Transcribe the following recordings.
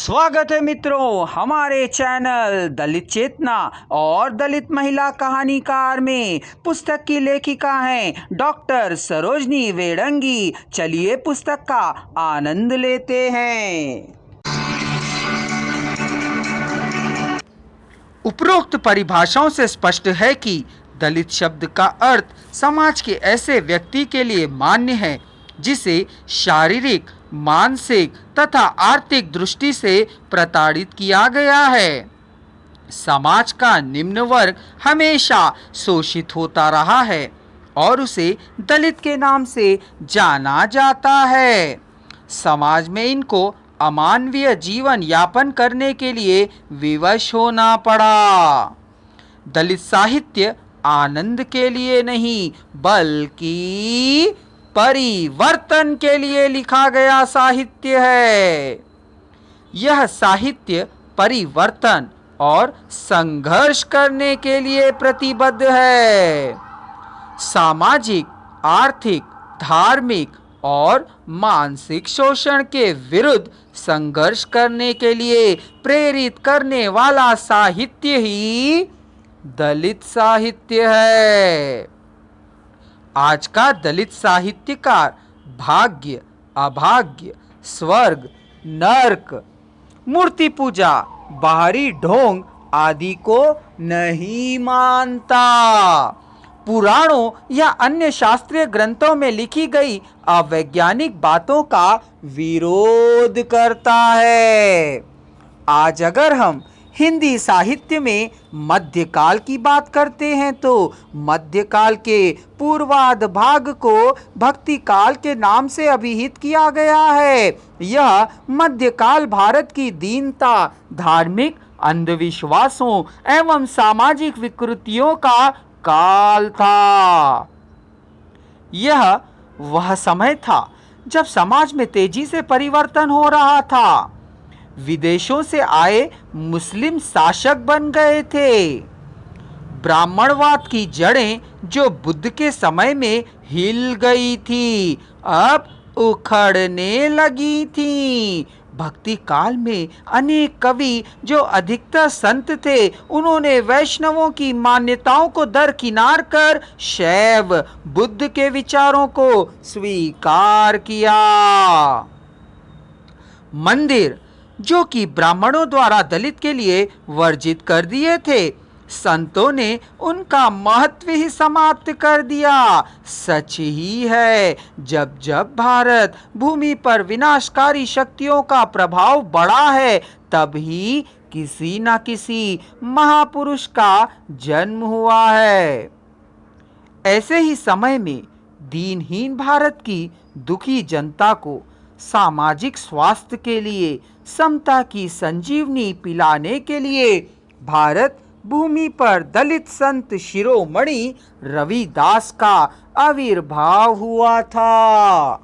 स्वागत है मित्रों हमारे चैनल दलित चेतना और दलित महिला कहानीकार में। पुस्तक की लेखिका हैं डॉक्टर सरोजनी वेडंगी। चलिए पुस्तक का आनंद लेते हैं। उपरोक्त परिभाषाओं से स्पष्ट है कि दलित शब्द का अर्थ समाज के ऐसे व्यक्ति के लिए मान्य है जिसे शारीरिक, मानसिक तथा आर्थिक दृष्टि से प्रताड़ित किया गया है। समाज का निम्न वर्ग हमेशा शोषित होता रहा है और उसे दलित के नाम से जाना जाता है। समाज में इनको अमानवीय जीवन यापन करने के लिए विवश होना पड़ा। दलित साहित्य आनंद के लिए नहीं बल्कि परिवर्तन के लिए लिखा गया साहित्य है। यह साहित्य परिवर्तन और संघर्ष करने के लिए प्रतिबद्ध है। सामाजिक, आर्थिक, धार्मिक और मानसिक शोषण के विरुद्ध संघर्ष करने के लिए प्रेरित करने वाला साहित्य ही दलित साहित्य है। आज का दलित साहित्यकार भाग्य, अभाग्य, स्वर्ग, नर्क, मूर्ति पूजा, बाहरी ढोंग आदि को नहीं मानता। पुराणों या अन्य शास्त्रीय ग्रंथों में लिखी गई अवैज्ञानिक बातों का विरोध करता है। आज अगर हम हिंदी साहित्य में मध्यकाल की बात करते हैं तो मध्यकाल के पूर्वार्ध भाग को भक्ति काल के नाम से अभिहित किया गया है। यह मध्यकाल भारत की दीनता, धार्मिक अंधविश्वासों एवं सामाजिक विकृतियों का काल था। यह वह समय था जब समाज में तेजी से परिवर्तन हो रहा था। विदेशों से आए मुस्लिम शासक बन गए थे। ब्राह्मणवाद की जड़ें जो बुद्ध के समय में हिल गई थी अब उखड़ने लगी थी। भक्ति काल में अनेक कवि जो अधिकतर संत थे उन्होंने वैष्णवों की मान्यताओं को दरकिनार कर शैव बुद्ध के विचारों को स्वीकार किया। मंदिर जो कि ब्राह्मणों द्वारा दलित के लिए वर्जित कर दिए थे, संतों ने उनका महत्व ही समाप्त कर दिया। सच ही है, जब जब भारत भूमि पर विनाशकारी शक्तियों का प्रभाव बढ़ा है तब ही किसी न किसी महापुरुष का जन्म हुआ है। ऐसे ही समय में दीनहीन भारत की दुखी जनता को सामाजिक स्वास्थ्य के लिए, समता की संजीवनी पिलाने के लिए भारत भूमि पर दलित संत शिरोमणि रविदास का आविर्भाव हुआ था।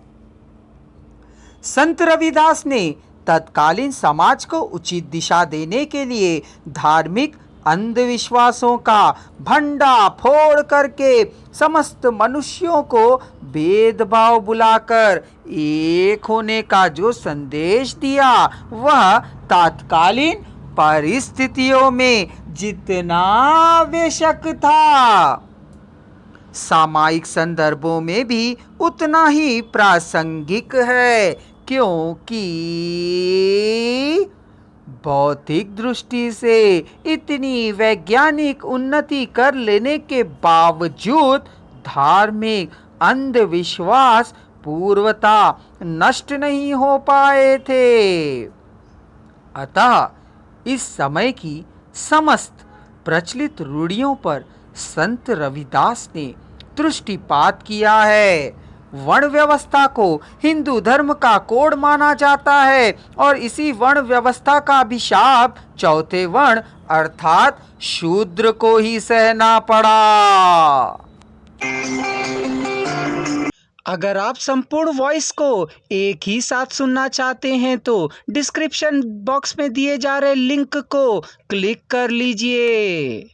संत रविदास ने तत्कालीन समाज को उचित दिशा देने के लिए धार्मिक अंधविश्वासों का भंडा फोड़ करके समस्त मनुष्यों को भेदभाव बुलाकर एक होने का जो संदेश दिया वह तात्कालीन परिस्थितियों में जितना आवश्यक था, सामायिक संदर्भों में भी उतना ही प्रासंगिक है, क्योंकि भौतिक दृष्टि से इतनी वैज्ञानिक उन्नति कर लेने के बावजूद धार्मिक अंधविश्वास पूर्वता नष्ट नहीं हो पाए थे। अतः इस समय की समस्त प्रचलित रूढ़ियों पर संत रविदास ने दृष्टिपात किया है। वर्ण व्यवस्था को हिंदू धर्म का कोड माना जाता है और इसी वर्ण व्यवस्था का अभिशाप चौथे वर्ण अर्थात शूद्र को ही सहना पड़ा। अगर आप संपूर्ण वॉइस को एक ही साथ सुनना चाहते हैं तो डिस्क्रिप्शन बॉक्स में दिए जा रहे लिंक को क्लिक कर लीजिए।